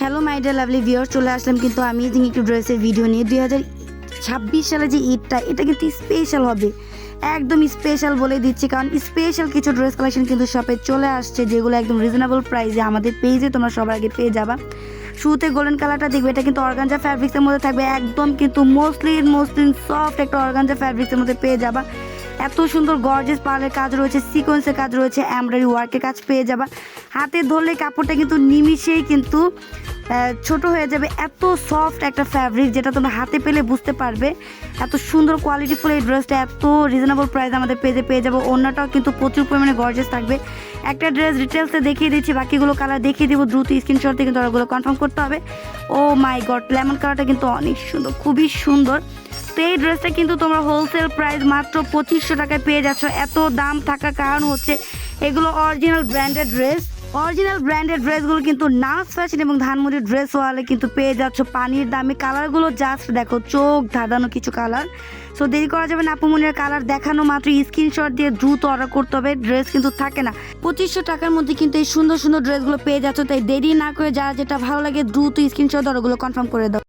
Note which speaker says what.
Speaker 1: Hello my dear lovely viewer, চলে আসলাম কিন্তু amazing একটু ড্রেসের ভিডিও নিয়ে। 2026 সালে যে ঈদটা, এটা কিন্তু স্পেশাল হবে, একদম স্পেশাল বলে দিচ্ছি, কারণ স্পেশাল কিছু ড্রেস কালেকশন কিন্তু শপে চলে আসছে, যেগুলো একদম রিজনেবল প্রাইসে আমাদের পেজে তোমরা সবার আগে পেয়ে যাবা। শুরুতে গোল্ডেন কালারটা দেখবে, এটা কিন্তু অর্গানজা ফ্যাব্রিক্সের মধ্যে থাকবে, একদম কিন্তু মসলিন সফট একটা অর্গানজা ফ্যাব্রিক্সের মধ্যে পেয়ে যাবা। এত সুন্দর গর্জিয়াস পার্লের কাজ রয়েছে, সিকোয়েন্সের কাজ রয়েছে, এমব্রয়ডারি ওয়ার্কের কাজ পেয়ে যাবা। হাতে ধরলে কাপড়টা কিন্তু নিমিশেই কিন্তু ছোট হয়ে যাবে, এত সফট একটা ফ্যাব্রিক, যেটা তোমরা হাতে পেলে বুঝতে পারবে। এত সুন্দর কোয়ালিটিফুল এই ড্রেসটা এত রিজনেবল প্রাইস আমাদের পেজে পেয়ে যাবো। অন্যটাও কিন্তু প্রচুর পরিমাণে গর্জিয়াস থাকবে। একটা ড্রেস ডিটেলসে দেখিয়ে দিচ্ছি, বাকিগুলো কালার দেখিয়ে দিব, দ্রুত স্ক্রিনশট থেকে কিন্তু ওগুলো কনফার্ম করতে হবে। ও মাই গড, লেমন কালারটা কিন্তু অনেক সুন্দর, খুবই সুন্দর। তো এই ড্রেসটা কিন্তু তোমরা হোলসেল প্রাইস মাত্র 2500 টাকায় পেয়ে যাচ্ছ। এত দাম থাকার কারণ হচ্ছে এগুলো original branded dress. Original branded ড্রেসগুলো কিন্তু নাস ফ্যাশন এবং ধানমন্ডির ড্রেস ওয়ালে কিন্তু পেয়ে যাচ্ছ পানির দামে। কালারগুলো জাস্ট দেখো, চোখ ধাঁধানো কিছু কালার। সো দেরি করা যাবে না, আপুমনির কালার দেখানো মাত্র স্ক্রিনশট দিয়ে দ্রুত অর্ডার করতে হবে। ড্রেস কিন্তু থাকে না, 2500 টাকার মধ্যে কিন্তু এই সুন্দর সুন্দর ড্রেসগুলো পেয়ে যাচ্ছ। তাই দেরি না করে যারা যেটা ভালো লাগে দ্রুত স্ক্রিনশট অর্ডারগুলো কনফার্ম করে দাও।